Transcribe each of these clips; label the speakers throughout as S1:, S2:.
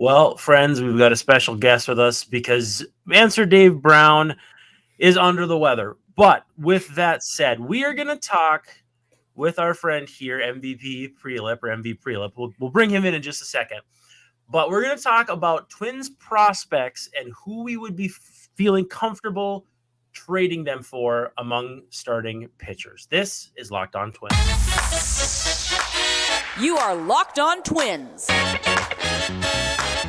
S1: Well, friends, we've got a special guest with us because Answer Dave Brown is under the weather. But with that said, we are going to talk with our friend here, MVP Prelip or MV Prelip. We'll bring him in just a second. But we're going to talk about Twins prospects and who we would be feeling comfortable trading them for among starting pitchers. This is Locked On Twins.
S2: You are Locked On Twins,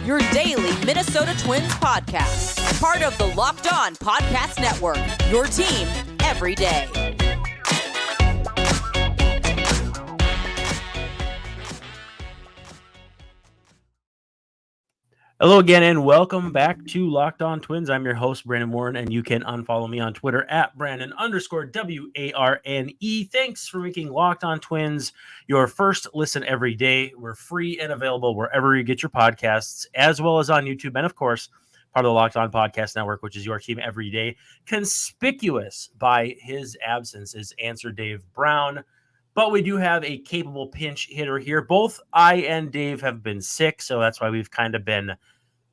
S2: your daily Minnesota Twins podcast, part of the Locked On Podcast Network, your team every day.
S1: Hello again, and welcome back to Locked On Twins. I'm your host, Brandon Warren, and you can unfollow me on Twitter at Brandon_WARNE. Thanks for making Locked On Twins your first listen every day. We're free and available wherever you get your podcasts, as well as on YouTube, and of course, part of the Locked On Podcast Network, which is your team every day. Conspicuous by his absence is Answer Dave Brown. But we do have a capable pinch hitter here. Both I and Dave have been sick, so that's why we've kind of been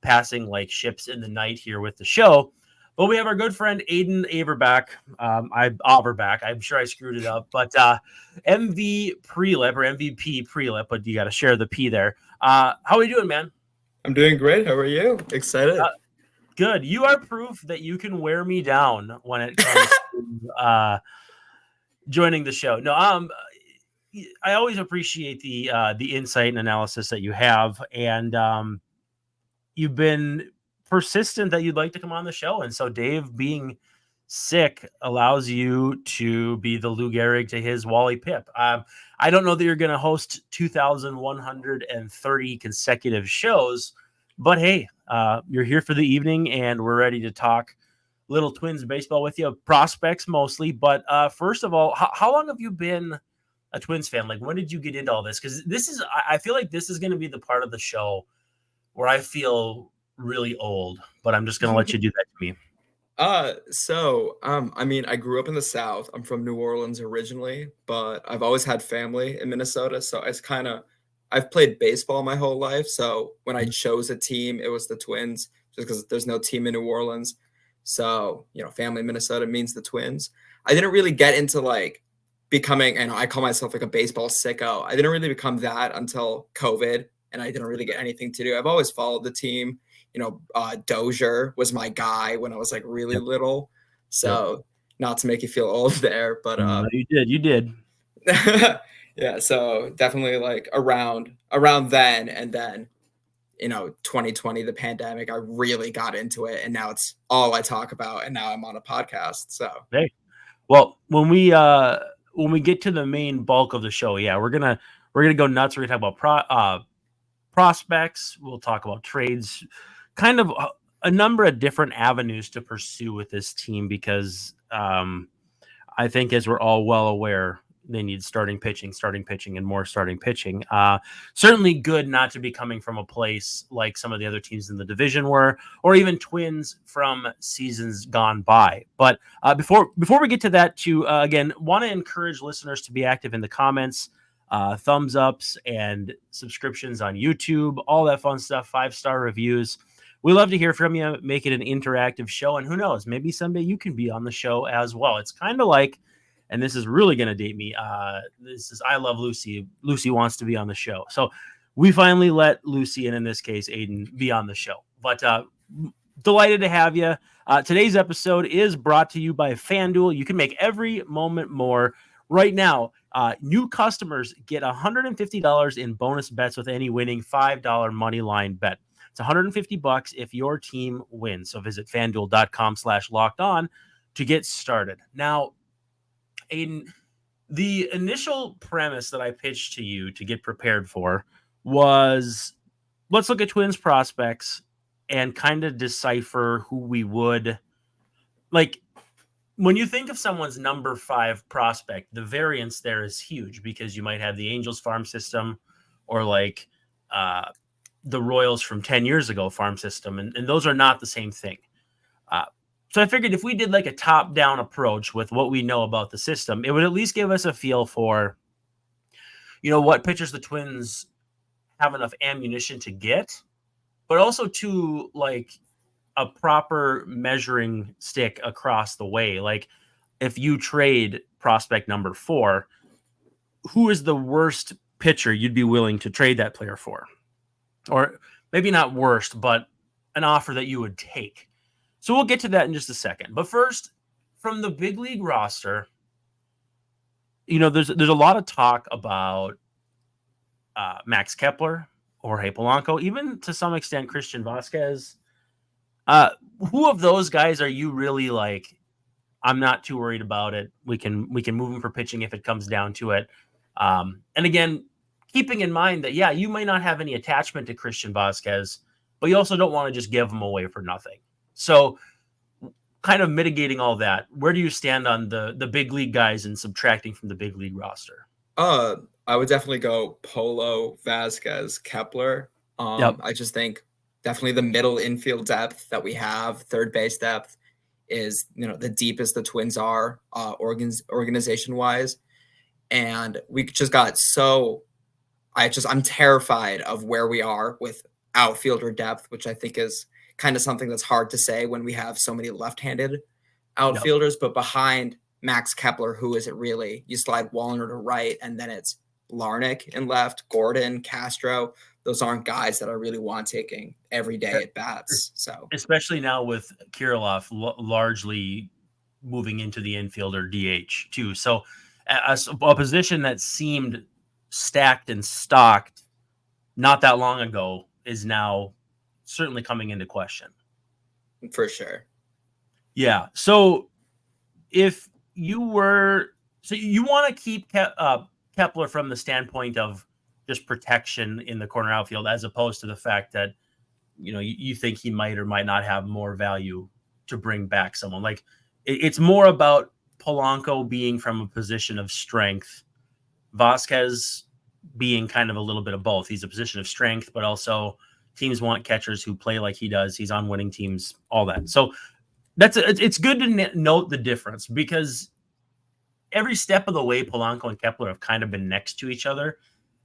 S1: passing like ships in the night here with the show. But we have our good friend Aiden Averbakh. Averbakh. I'm sure I screwed it up. But MV Prelip or MVP Prelip, but you got to share the P there. How are you doing, man?
S3: I'm doing great. How are you? Excited.
S1: Good. You are proof that you can wear me down when it comes to joining the show. No, I always appreciate the insight and analysis that you have, and you've been persistent that you'd like to come on the show. And so Dave being sick allows you to be the Lou Gehrig to his Wally Pipp. I don't know that you're going to host 2,130 consecutive shows, but hey, you're here for the evening, and we're ready to talk little Twins baseball with you, prospects mostly. But first of all, how long have you been a Twins fan? Like, when did you get into all this? Because I feel like this is going to be the part of the show where I feel really old, but I'm just going to let you do that to me.
S3: I mean, I grew up in the South. I'm from New Orleans originally, but I've always had family in Minnesota. So I've played baseball my whole life. So when I chose a team, it was the Twins, just because there's no team in New Orleans. So, family in Minnesota means the Twins. I didn't really get into becoming, and I call myself like a baseball sicko. I didn't really become that until COVID, and I didn't really get anything to do. I've always followed the team. Dozier was my guy when I was really little. So not to make you feel old there, but
S1: you did.
S3: Yeah. So definitely around then, and then 2020, the pandemic, I really got into it, and now it's all I talk about, and now I'm on a podcast. So
S1: hey, well, when we get to the main bulk of the show, we're gonna go nuts. We're gonna talk about prospects. We'll talk about trades, kind of a number of different avenues to pursue with this team, because I think, as we're all well aware, they need starting pitching, and more starting pitching. Certainly good not to be coming from a place like some of the other teams in the division were, or even Twins from seasons gone by. But before we get to that, again, want to encourage listeners to be active in the comments, thumbs ups and subscriptions on YouTube, all that fun stuff, 5-star reviews. We love to hear from you. Make it an interactive show, and who knows, maybe someday you can be on the show as well. It's kind of like, and this is really going to date me, this is I Love Lucy. Lucy wants to be on the show. So we finally let Lucy, and in this case, Aiden, be on the show. But delighted to have you. Today's episode is brought to you by FanDuel. You can make every moment more. Right now, new customers get $150 in bonus bets with any winning $5 moneyline bet. It's $150 if your team wins. So visit FanDuel.com/lockedon to get started. Now, Aiden, the initial premise that I pitched to you to get prepared for was, let's look at Twins prospects and kind of decipher who we would like. When you think of someone's number 5 prospect, the variance there is huge, because you might have the Angels farm system, or the Royals from 10 years ago farm system, and those are not the same thing. So I figured if we did a top-down approach with what we know about the system, it would at least give us a feel for, what pitchers the Twins have enough ammunition to get, but also to like a proper measuring stick across the way. Like if you trade prospect number 4, who is the worst pitcher you'd be willing to trade that player for? Or maybe not worst, but an offer that you would take. So we'll get to that in just a second. But first, from the big league roster, there's a lot of talk about Max Kepler, Jorge Polanco, even to some extent Christian Vasquez. Who of those guys are you really like, I'm not too worried about it. We can move him for pitching if it comes down to it. And again, keeping in mind that, yeah, you might not have any attachment to Christian Vasquez, but you also don't want to just give him away for nothing. So kind of mitigating all that, where do you stand on the big league guys and subtracting from the big league roster?
S3: I would definitely go Polo, Vasquez, Kepler.
S1: Yep.
S3: I just think definitely the middle infield depth that we have, third base depth is, the deepest the Twins are organization wise. And we just got I'm terrified of where we are with outfielder depth, which I think is kind of something that's hard to say when we have so many left-handed outfielders. Yep. But behind Max Kepler, who is it really? You slide Wallner to right, and then it's Larnach in left, Gordon, Castro. Those aren't guys that I really want taking every day at bats. So
S1: especially now with Kirilloff largely moving into the infielder DH too. So a position that seemed stacked and stocked not that long ago is now certainly coming into question.
S3: For sure.
S1: Yeah. So if you want to keep Kepler from the standpoint of just protection in the corner outfield, as opposed to the fact that, you think he might or might not have more value to bring back someone. Like it's more about Polanco being from a position of strength, Vasquez being kind of a little bit of both. He's a position of strength, but also teams want catchers who play like he does. He's on winning teams, all that. So it's good to note the difference, because every step of the way, Polanco and Kepler have kind of been next to each other.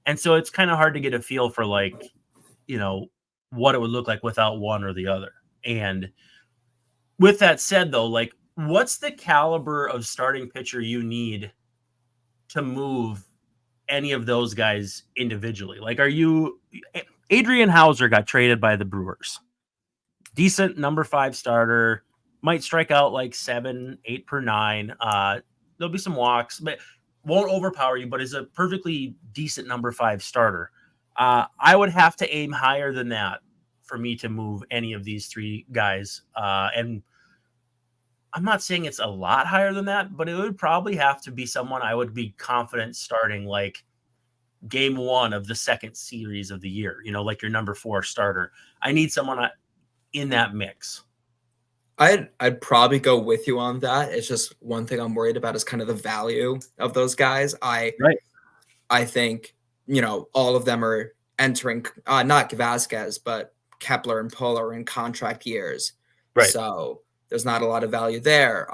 S1: And so it's kind of hard to get a feel for what it would look like without one or the other. And with that said, though, like, what's the caliber of starting pitcher you need to move any of those guys individually? Like, Adrian Hauser got traded by the Brewers. Decent number 5 starter, might strike out like 7, 8 per 9. There'll be some walks, but won't overpower you, but is a perfectly decent number 5 starter. I would have to aim higher than that for me to move any of these 3 guys. And I'm not saying it's a lot higher than that, but it would probably have to be someone I would be confident starting like game 1 of the second series of the year, like your number 4 starter. I need someone in that mix.
S3: I'd probably go with you on that. It's just one thing I'm worried about is kind of the value of those guys. I think, all of them are entering, not Vasquez, but Kepler and Polo are in contract years.
S1: Right.
S3: So there's not a lot of value there.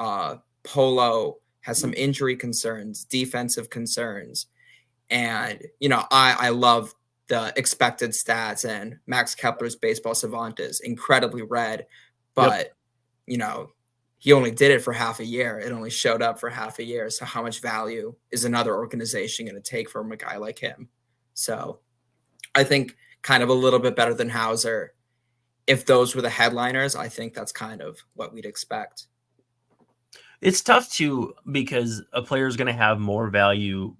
S3: Polo has some injury concerns, defensive concerns. And, I love the expected stats, and Max Kepler's baseball savant is incredibly red, but he only did it for half a year. It only showed up for half a year. So how much value is another organization going to take from a guy like him? So I think kind of a little bit better than Hauser. If those were the headliners, I think that's kind of what we'd expect.
S1: It's tough too, because a player is going to have more value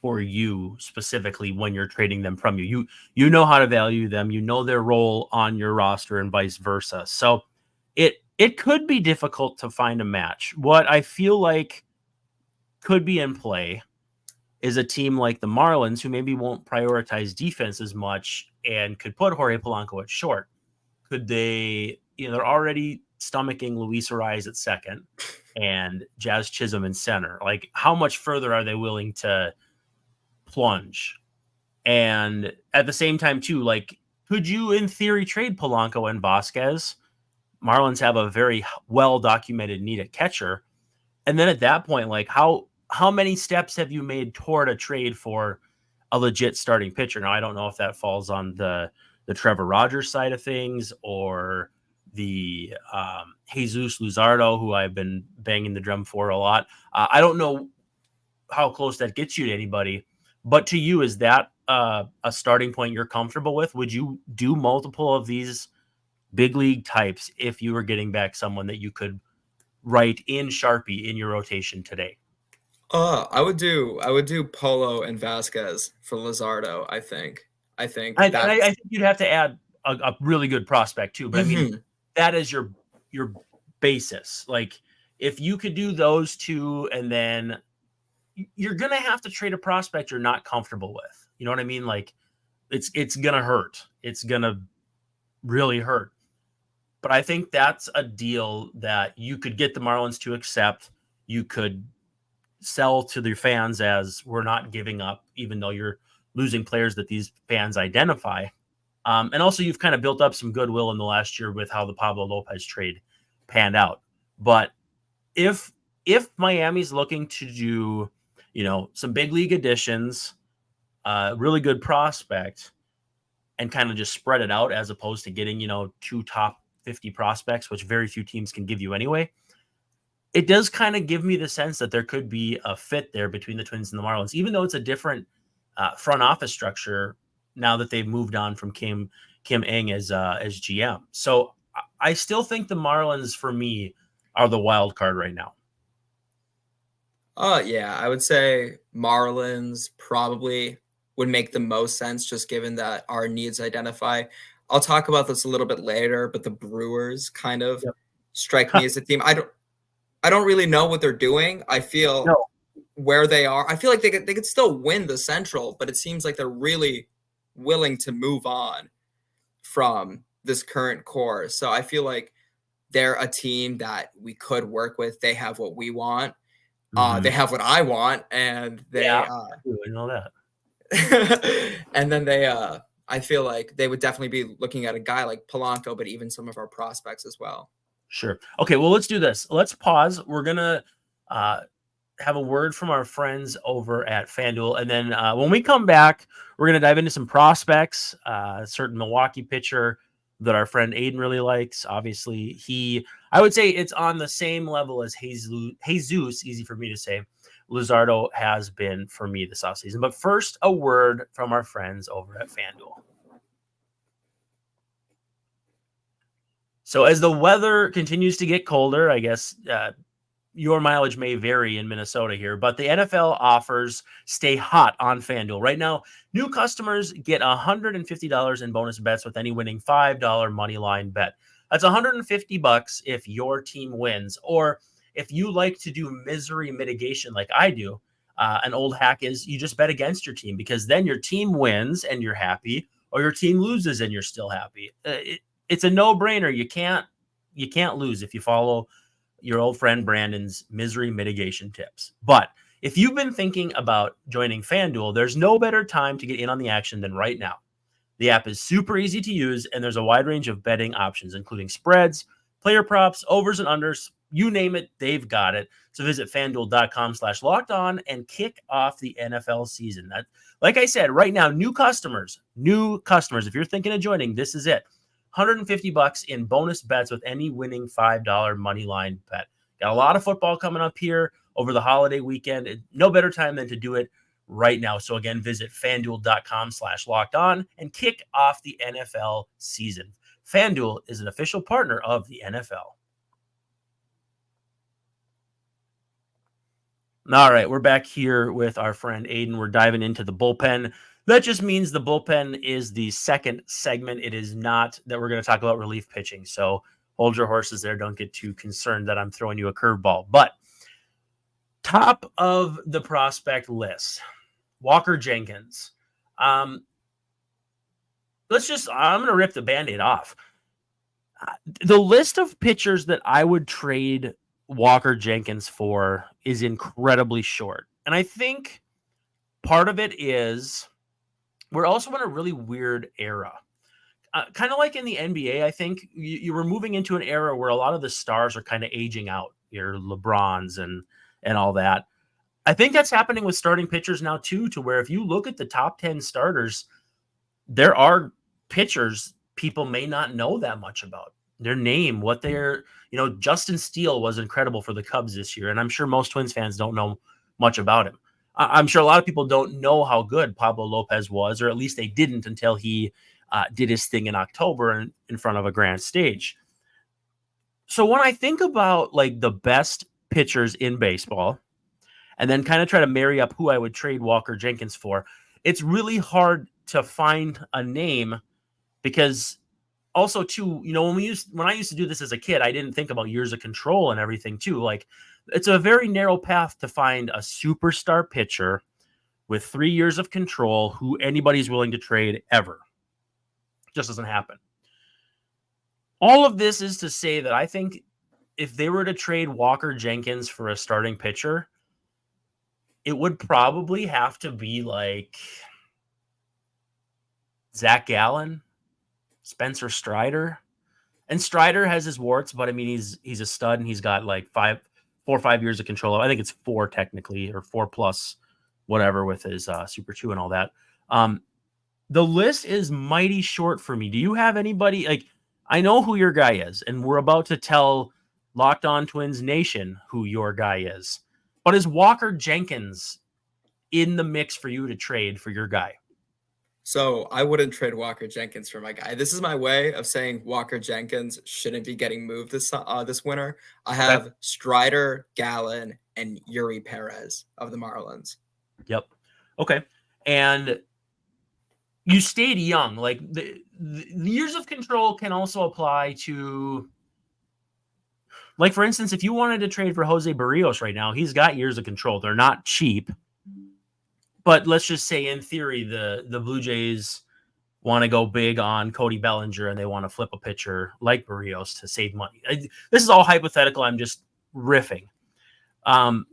S1: for you specifically when you're trading them from you. You know how to value them. You know their role on your roster and vice versa. So it could be difficult to find a match. What I feel like could be in play is a team like the Marlins, who maybe won't prioritize defense as much and could put Jorge Polanco at short. Could they, they're already stomaching Luis Ariz at second and Jazz Chisholm in center. Like, how much further are they willing to plunge? And at the same time too, like, could you in theory trade Polanco and Vasquez? Marlins have a very well documented need at catcher. And then at that point, like, how many steps have you made toward a trade for a legit starting pitcher? Now, I don't know if that falls on the the Trevor Rogers side of things or the Jesus Luzardo, who I've been banging the drum for a lot. I don't know how close that gets you to anybody, but to you, is that a starting point you're comfortable with? Would you do multiple of these big league types if you were getting back someone that you could write in Sharpie in your rotation today?
S3: I would do Polo and Vasquez for Luzardo. I think
S1: I think you'd have to add a really good prospect too. But I mean, that is your basis. Like, if you could do those two, and then you're gonna have to trade a prospect you're not comfortable with. You know what I mean? Like, it's gonna hurt. It's gonna really hurt. But I think that's a deal that you could get the Marlins to accept. You could sell to their fans as, we're not giving up, even though you're losing players that these fans identify. And also, you've kind of built up some goodwill in the last year with how the Pablo Lopez trade panned out. But if Miami's looking to do, some big league additions, really good prospect, and kind of just spread it out as opposed to getting, 2 top 50 prospects, which very few teams can give you anyway, it does kind of give me the sense that there could be a fit there between the Twins and the Marlins, even though it's a different front office structure now that they've moved on from Kim Ng as GM. So I still think the Marlins, for me, are the wild card right now.
S3: Yeah, I would say Marlins probably would make the most sense, just given that our needs identify. I'll talk about this a little bit later, but the Brewers kind of strike me as a team. I don't really know what they're doing. I feel where they are. I feel like they could still win the Central, but it seems like they're really willing to move on from this current core. So I feel like they're a team that we could work with. They have what we want. They have what I want, and they
S1: I know that.
S3: and then I feel like they would definitely be looking at a guy like Polanco, but even some of our prospects as well.
S1: Sure. Okay, well, let's do this. Let's pause. We're going to have a word from our friends over at FanDuel. And then when we come back, we're going to dive into some prospects, a certain Milwaukee pitcher that our friend Aiden really likes. Obviously, I would say it's on the same level as Jesus, easy for me to say, Luzardo has been for me this offseason. But first, a word from our friends over at FanDuel. So as the weather continues to get colder, I guess your mileage may vary in Minnesota here, but the NFL offers stay hot on FanDuel. Right now, new customers get $150 in bonus bets with any winning $5 moneyline bet. That's $150 if your team wins. Or if you like to do misery mitigation like I do, an old hack is you just bet against your team, because then your team wins and you're happy, or your team loses and you're still happy. It's a no-brainer. You can't lose if you follow your old friend Brandon's misery mitigation tips. But if you've been thinking about joining FanDuel, there's no better time to get in on the action than right now. The app is super easy to use, and there's a wide range of betting options, including spreads, player props, overs and unders. You name it, they've got it. So visit FanDuel.com/lockedon and kick off the NFL season. That, like I said, right now, new customers, if you're thinking of joining, this is it. $150 in bonus bets with any winning $5 moneyline bet. Got a lot of football coming up here over the holiday weekend. No better time than to do it right now. So again, visit FanDuel.com/lockedon and kick off the NFL season. FanDuel is an official partner of the NFL. All right, we're back here with our friend Aiden. We're diving into the bullpen. That just means the bullpen is the second segment. It is not that we're going to talk about relief pitching. So hold your horses there. Don't get too concerned that I'm throwing you a curveball. But top of the prospect list, Walker Jenkins. I'm going to rip the Band-Aid off. The list of pitchers that I would trade Walker Jenkins for is incredibly short. And I think part of it is we're also in a really weird era. Kind of like in the NBA, I think you were moving into an era where a lot of the stars are kind of aging out, your LeBrons and all that. I think that's happening with starting pitchers now too, to where if you look at the top 10 starters, there are pitchers people may not know that much about. Their name, what they're, Justin Steele was incredible for the Cubs this year, and I'm sure most Twins fans don't know much about him. I'm sure a lot of people don't know how good Pablo Lopez was, or at least they didn't until he did his thing in October in front of a grand stage. So when I think about like the best pitchers in baseball, and then kind of try to marry up who I would trade Walker Jenkins for, it's really hard to find a name, because also too, when I used to do this as a kid, I didn't think about years of control and everything too. Like, it's a very narrow path to find a superstar pitcher with 3 years of control who anybody's willing to trade ever. It just doesn't happen. All of this is to say that I think if they were to trade Walker Jenkins for a starting pitcher, it would probably have to be like Zach Gallen, Spencer Strider. And Strider has his warts, but I mean, he's a stud, and he's got like 4 or 5 years of control. I think it's 4 technically, or 4 plus whatever with his Super 2 and all that. The list is mighty short for me. Do you have anybody? Like, I know who your guy is, and we're about to tell Locked On Twins Nation who your guy is. But is Walker Jenkins in the mix for you to trade for your guy?
S3: So I wouldn't trade Walker Jenkins for my guy. This is my way of saying Walker Jenkins shouldn't be getting moved this winter. I have Strider, Gallen, and Yuri Perez of the Marlins.
S1: Yep. Okay. And you stayed young. Like, the years of control can also apply to, like, for instance, if you wanted to trade for Jose Barrios right now, he's got years of control. They're not cheap. But let's just say, in theory, the Blue Jays want to go big on Cody Bellinger, and they want to flip a pitcher like Barrios to save money. This is all hypothetical. I'm just riffing.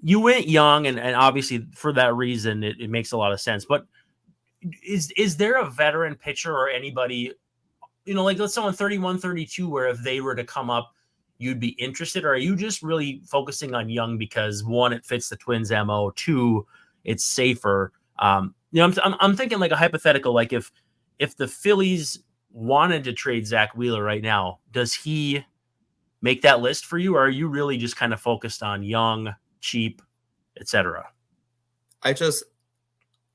S1: You went young, and obviously for that reason, it makes a lot of sense. But is there a veteran pitcher or anybody, like, let's someone 31, 32, where if they were to come up, you'd be interested? Or are you just really focusing on young because, one, it fits the Twins' MO, two, it's safer? I'm thinking like a hypothetical, like if the Phillies wanted to trade Zach Wheeler right now, does he make that list for you? Or are you really just kind of focused on young, cheap, etc.?
S3: I just,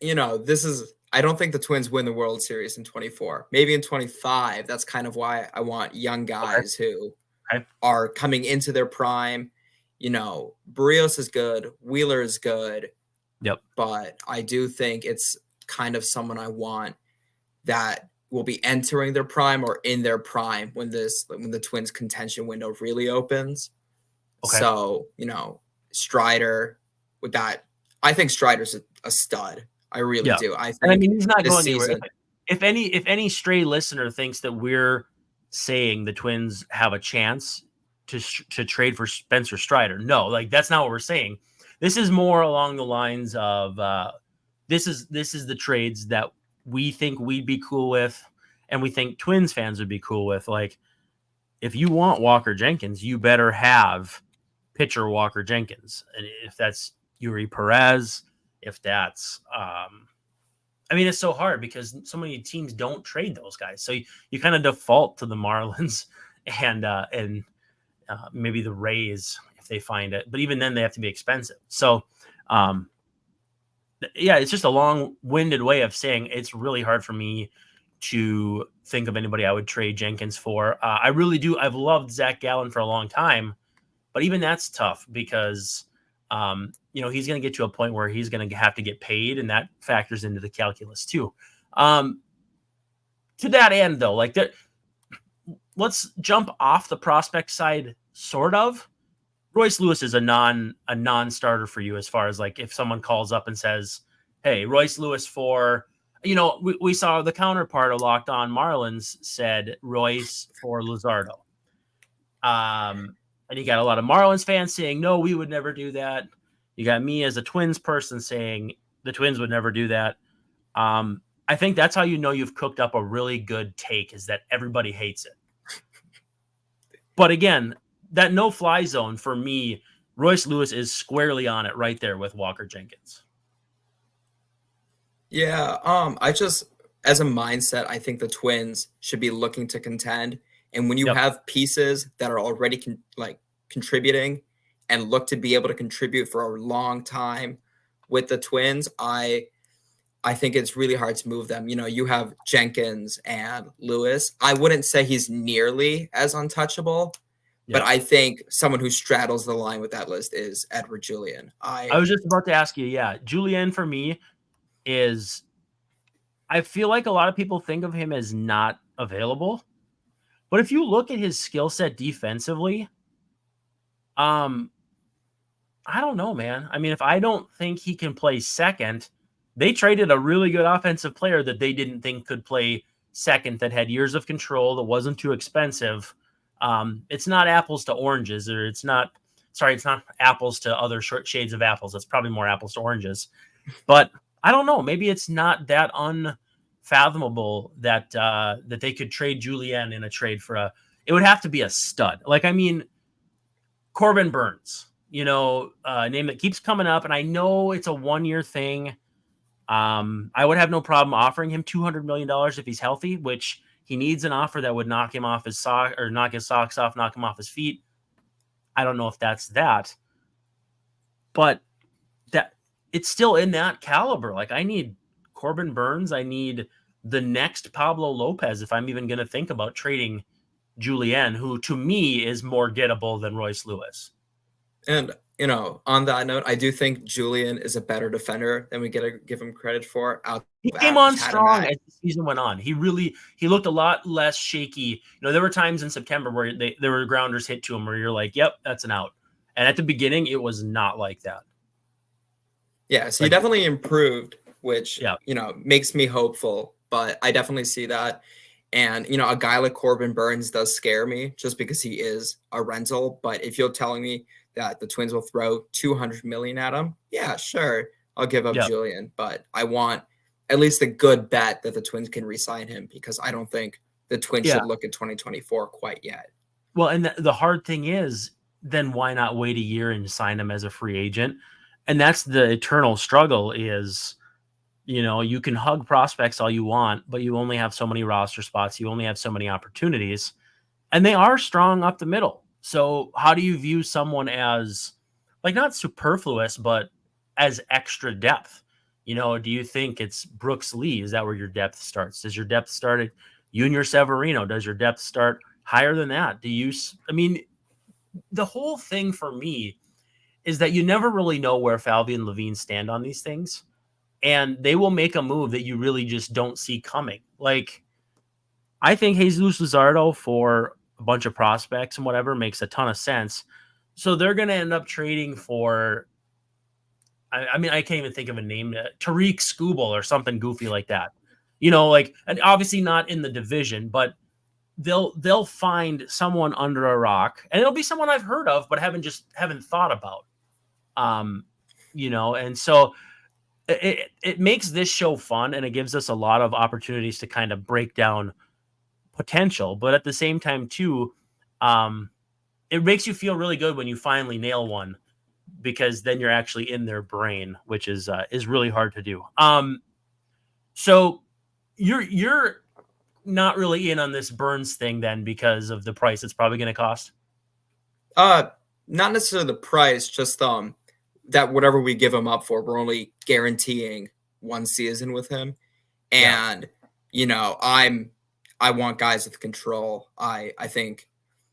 S3: I don't think the Twins win the World Series in 24, maybe in 25. That's kind of why I want young guys who are coming into their prime. Barrios is good. Wheeler is good.
S1: Yep.
S3: But I do think it's kind of someone I want that will be entering their prime or in their prime when the Twins contention window really opens. Okay. So, Strider with that, I think Strider's a stud. I really do. I think,
S1: and I mean, he's not going anywhere. If any stray listener thinks that we're saying the Twins have a chance to trade for Spencer Strider, no, like, that's not what we're saying. This is more along the lines of this is the trades that we think we'd be cool with, and we think Twins fans would be cool with. Like, if you want Walker Jenkins, you better have pitcher Walker Jenkins. And if that's Yuri Perez, if that's it's so hard because so many teams don't trade those guys. So you kind of default to the Marlins and maybe the Rays if they find it. But even then, they have to be expensive. So, it's just a long-winded way of saying it's really hard for me to think of anybody I would trade Jenkins for. I really do. I've loved Zach Gallen for a long time, but even that's tough because, he's going to get to a point where he's going to have to get paid, and that factors into the calculus too. To that end, though, like, let's jump off the prospect side, sort of. Royce Lewis is a non-starter for you as far as, like, if someone calls up and says, hey, Royce Lewis for, we saw the counterpart of Locked On Marlins said Royce for Luzardo. And you got a lot of Marlins fans saying, no, we would never do that. You got me as a Twins person saying the Twins would never do that. I think that's how you've cooked up a really good take, is that everybody hates it. But again, that no-fly zone for me, Royce Lewis is squarely on it right there with Walker Jenkins.
S3: Yeah, as a mindset, I think the Twins should be looking to contend. And when you
S1: Yep.
S3: have pieces that are already contributing and look to be able to contribute for a long time with the Twins, I think it's really hard to move them. You have Jenkins and Lewis. I wouldn't say he's nearly as untouchable, but I think someone who straddles the line with that list is Edward Julian.
S1: I was just about to ask you. Yeah, Julian for me is. I feel like a lot of people think of him as not available, but if you look at his skill set defensively, I don't know, man. I mean, if I don't think he can play second, they traded a really good offensive player that they didn't think could play second, that had years of control, that wasn't too expensive. It's not apples to oranges, or it's not apples to other short shades of apples. It's probably more apples to oranges. But I don't know. Maybe it's not that unfathomable that that they could trade Julian in a trade for it would have to be a stud. Like, I mean, Corbin Burns, a name that keeps coming up, and I know it's a 1-year thing. I would have no problem offering him $200 million if he's healthy, which he needs an offer that would knock him off his knock his socks off, knock him off his feet. I don't know if that's that, but that it's still in that caliber. Like, I need Corbin Burns. I need the next Pablo Lopez if I'm even going to think about trading Julian, who to me is more gettable than Royce Lewis.
S3: And, on that note, I do think Julian is a better defender than we get to give him credit for.
S1: He came on strong as the season went on. He looked a lot less shaky. There were times in September where there were grounders hit to him where you're like, yep, that's an out. And at the beginning, it was not like that.
S3: Yeah, so he definitely improved, which, makes me hopeful. But I definitely see that. And, a guy like Corbin Burns does scare me just because he is a rental. But if you're telling me that the Twins will throw $200 million at him, yeah, sure, I'll give up Julian. But I want at least a good bet that the Twins can re-sign him, because I don't think the Twins should look at 2024 quite yet.
S1: Well, and the hard thing is, then why not wait a year and sign him as a free agent? And that's the eternal struggle is, you can hug prospects all you want, but you only have so many roster spots. You only have so many opportunities, and they are strong up the middle. So how do you view someone as, like, not superfluous, but as extra depth? Do you think it's Brooks Lee? Is that where your depth starts? Does your depth start at Junior Severino? Does your depth start higher than that? The whole thing for me is that you never really know where Falvey and Levine stand on these things. And they will make a move that you really just don't see coming. Like, I think Jesus Luzardo for a bunch of prospects and whatever makes a ton of sense. So they're going to end up trading for, I can't even think of a name, Tariq Skubal or something goofy like that. And obviously not in the division, but they'll find someone under a rock, and it'll be someone I've heard of, but haven't thought about. And so it makes this show fun, and it gives us a lot of opportunities to kind of break down potential, but at the same time too, it makes you feel really good when you finally nail one, because then you're actually in their brain, which is really hard to do. So you're not really in on this Burns thing then because of the price it's probably going to cost?
S3: Not necessarily the price, just that whatever we give him up for, we're only guaranteeing one season with him. And, I want guys with control. I think,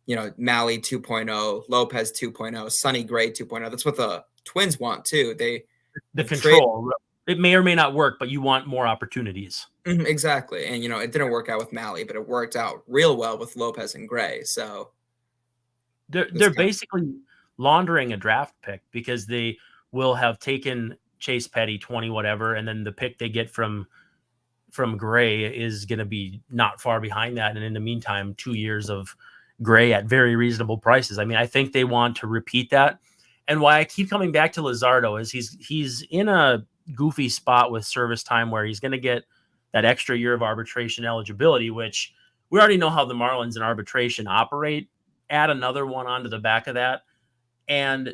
S3: Malley 2.0, Lopez 2.0, Sonny Gray 2.0. That's what the Twins want too.
S1: The control. It may or may not work, but you want more opportunities.
S3: Exactly. And, it didn't work out with Malley, but it worked out real well with Lopez and Gray. So
S1: they're basically laundering a draft pick, because they will have taken Chase Petty 20 whatever, and then the pick they get from Gray is going to be not far behind that, and in the meantime 2 years of Gray at very reasonable prices. I think they want to repeat that. And why I keep coming back to Luzardo is he's in a goofy spot with service time where he's going to get that extra year of arbitration eligibility, which we already know how the Marlins in arbitration operate. Add another one onto the back of that, and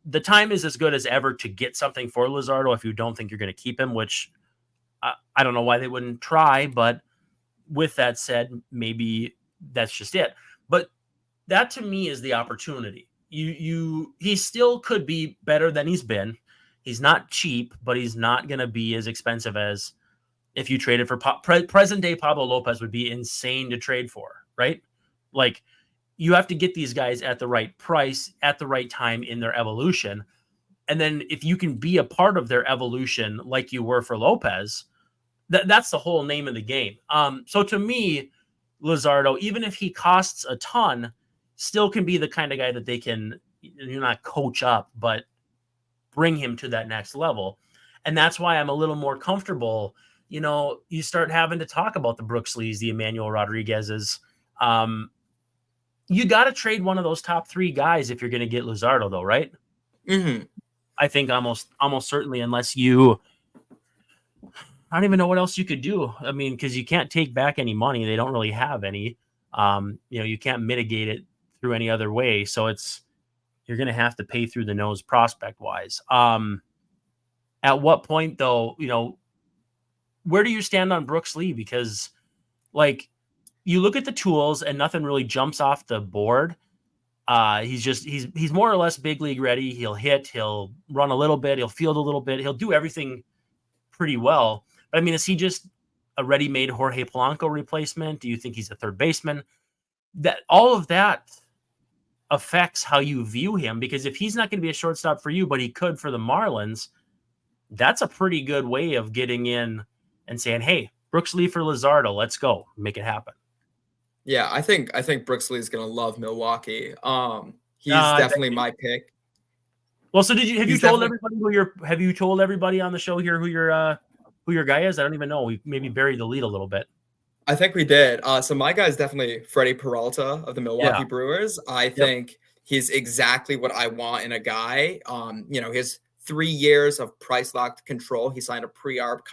S1: the time is as good as ever to get something for Luzardo if you don't think you're going to keep him, which I don't know why they wouldn't try, but with that said, maybe that's just it. But that to me is the opportunity. He still could be better than he's been. He's not cheap, but he's not going to be as expensive as if you traded for present day Pablo Lopez would be insane to trade for, right? Like you have to get these guys at the right price at the right time in their evolution. And then if you can be a part of their evolution, like you were for Lopez, that's the whole name of the game. So to me, Luzardo, even if he costs a ton, still can be the kind of guy that they can, not coach up, but bring him to that next level. And that's why I'm a little more comfortable. You start having to talk about the Brooks Lees, the Emmanuel Rodriguez's. You got to trade one of those top 3 guys if you're going to get Luzardo, though, right?
S3: Mm-hmm.
S1: I think almost certainly, unless you, I don't even know what else you could do. I mean, because you can't take back any money. They don't really have any. You can't mitigate it through any other way. So you're going to have to pay through the nose prospect wise. At what point though, where do you stand on Brooks Lee? Because like you look at the tools and nothing really jumps off the board. He's more or less big league ready. He'll hit, he'll run a little bit, he'll field a little bit, he'll do everything pretty well. But I mean, is he just a ready-made Jorge Polanco replacement? Do you think he's a third baseman? That all of that affects how you view him, because if he's not going to be a shortstop for you, but he could for the Marlins, that's a pretty good way of getting in and saying, hey, Brooks Lee for Luzardo, let's go, make it happen.
S3: Yeah, I think Brooks Lee is going to love Milwaukee. He's definitely my pick.
S1: Well, so have you told everybody on the show here who your guy is? I don't even know. We maybe buried the lead a little bit.
S3: I think we did. So my guy is definitely Freddie Peralta of the Milwaukee Brewers. I think he's exactly what I want in a guy. His 3 years of price locked control. He signed a pre-arb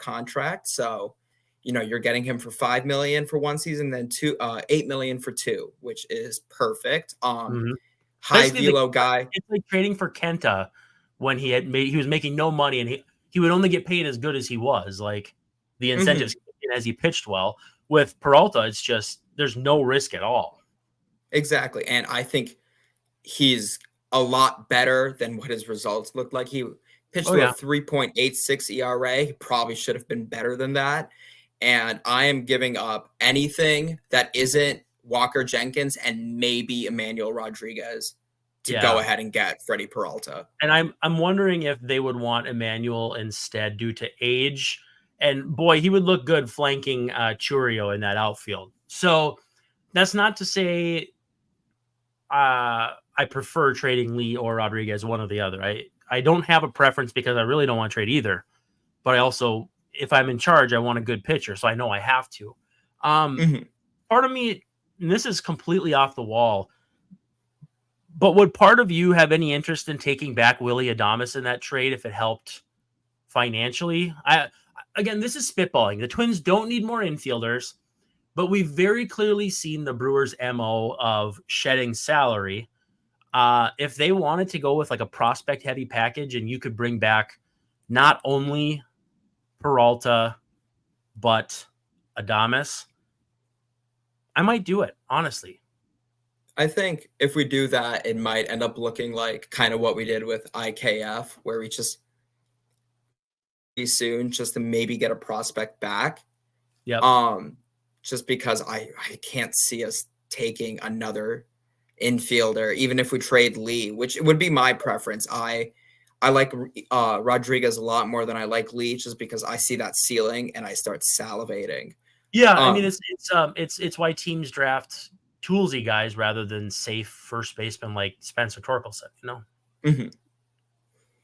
S3: contract. So, you're getting him for $5 million for 1 season, then $8 million for 2, which is perfect. High velo guy.
S1: It's like trading for Kenta when he was making no money, and he would only get paid as good as he was. Like the incentives as he pitched well. With Peralta, it's just there's no risk at all.
S3: Exactly, and I think he's a lot better than what his results looked like. He pitched with a 3.86 ERA. He probably should have been better than that. And I am giving up anything that isn't Walker Jenkins and maybe Emmanuel Rodriguez to go ahead and get Freddie Peralta.
S1: And I'm wondering if they would want Emmanuel instead due to age. And boy, he would look good flanking Churio in that outfield. So that's not to say I prefer trading Lee or Rodriguez, one or the other. I don't have a preference because I really don't want to trade either. But I also, if I'm in charge, I want a good pitcher, so I know I have to. Part of me, and this is completely off the wall, but would part of you have any interest in taking back Willy Adames in that trade if it helped financially? Again, this is spitballing. The Twins don't need more infielders, but we've very clearly seen the Brewers' MO of shedding salary. If they wanted to go with like a prospect-heavy package and you could bring back not only Peralta, but Adames, I might do it, honestly.
S3: I think if we do that, it might end up looking like kind of what we did with IKF, where we just soon just to maybe get a prospect back. Just because I can't see us taking another infielder, even if we trade Lee, which would be my preference. I like Rodriguez a lot more than I like Lee, just because I see that ceiling and I start salivating.
S1: Yeah, I mean it's why teams draft toolsy guys rather than safe first baseman like Spencer Torkelson,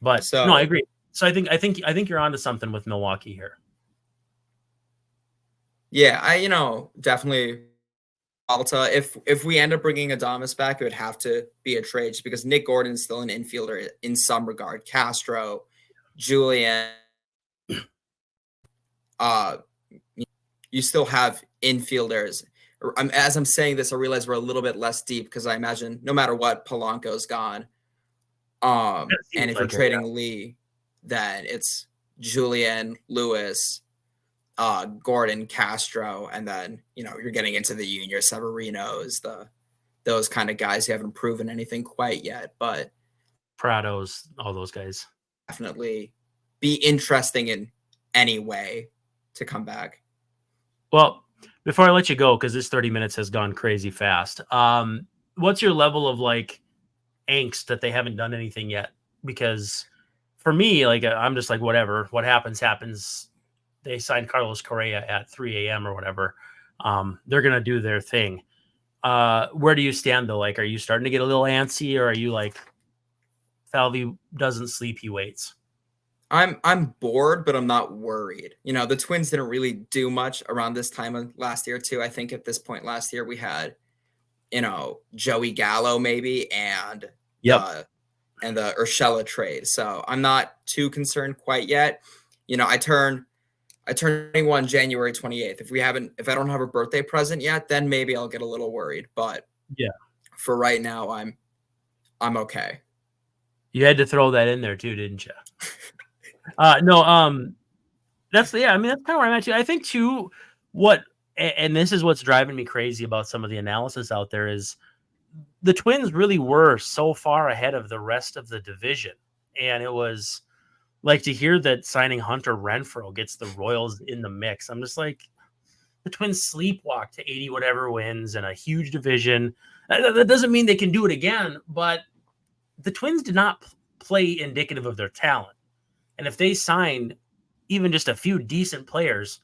S1: But no, I agree. So I think you're onto something with Milwaukee here.
S3: Yeah, I definitely Alta. If we end up bringing Adames back, it would have to be a trade, just because Nick Gordon's still an infielder in some regard. Castro, Julian, you still have infielders. As I'm saying this, I realize we're a little bit less deep, because I imagine no matter what, Polanco's gone. And if we're trading Lee, then it's Julian, Lewis, Gordon, Castro, and then, you're getting into the Junior Severinos, those kind of guys who haven't proven anything quite yet, but
S1: Prados, all those guys.
S3: Definitely be interesting in any way to come back.
S1: Well, before I let you go, because this 30 minutes has gone crazy fast, what's your level of like angst that they haven't done anything yet? Because for me, like, I'm just like, whatever, what happens. They signed Carlos Correa at 3 a.m. or whatever. They're going to do their thing. Where do you stand though? Like, are you starting to get a little antsy, or are you like, Falvey doesn't sleep, he waits?
S3: I'm bored, but I'm not worried. The Twins didn't really do much around this time of last year too. I think at this point last year we had, Joey Gallo maybe and the Urshela trade. So I'm not too concerned quite yet. I turn 21 January 28th. If I don't have a birthday present yet, then maybe I'll get a little worried. But
S1: yeah,
S3: for right now, I'm okay.
S1: You had to throw that in there too, didn't you? No, that's kind of where I'm at too. I think too, and this is what's driving me crazy about some of the analysis out there is the Twins really were so far ahead of the rest of the division. And it was like to hear that signing Hunter Renfroe gets the Royals in the mix. I'm just like, the Twins sleepwalk to 80 whatever wins and a huge division. That doesn't mean they can do it again, but the Twins did not play indicative of their talent. And if they sign even just a few decent players,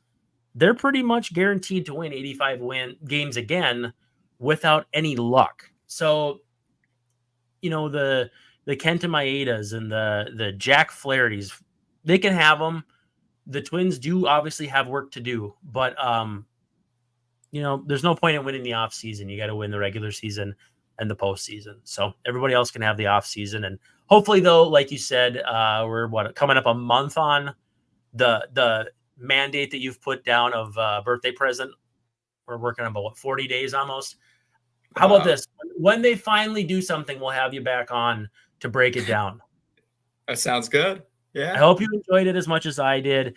S1: they're pretty much guaranteed to win 85 games again without any luck. So, the Kenta Maedas and the Jack Flahertys, they can have them. The Twins do obviously have work to do, but there's no point in winning the offseason. You got to win the regular season and the postseason. So everybody else can have the offseason. And hopefully, though, like you said, we're coming up a month on the mandate that you've put down of birthday present. We're working on about 40 days almost. How about this? When they finally do something, we'll have you back on to break it down.
S3: That sounds good. Yeah.
S1: I hope you enjoyed it as much as I did.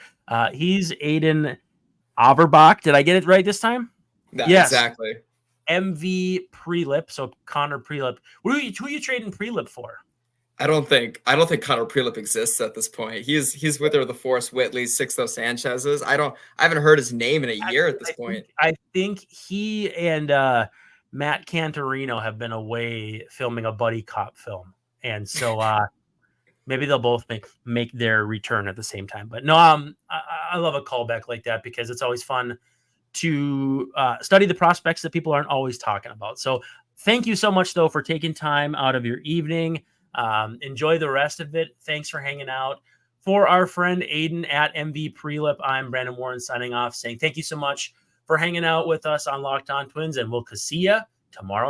S1: He's Aiden Averbakh. Did I get it right this time?
S3: Yes. Exactly.
S1: MV Prelip. So Connor Prelip. Who are you trading Prelip for?
S3: I don't think Connor Prelip exists at this point. He's with the Forrest Whitleys, Sixto Sanchez's. I haven't heard his name in a year at this point.
S1: I think he and Matt Cantorino have been away filming a buddy cop film, and so maybe they'll both make their return at the same time. But no, I love a callback like that because it's always fun to study the prospects that people aren't always talking about. So thank you so much, though, for taking time out of your evening. Enjoy the rest of it. Thanks for hanging out. For our friend Aiden at MV Prelip, I'm Brandon Warren signing off, saying thank you so much for hanging out with us on Locked On Twins, and we'll see you tomorrow.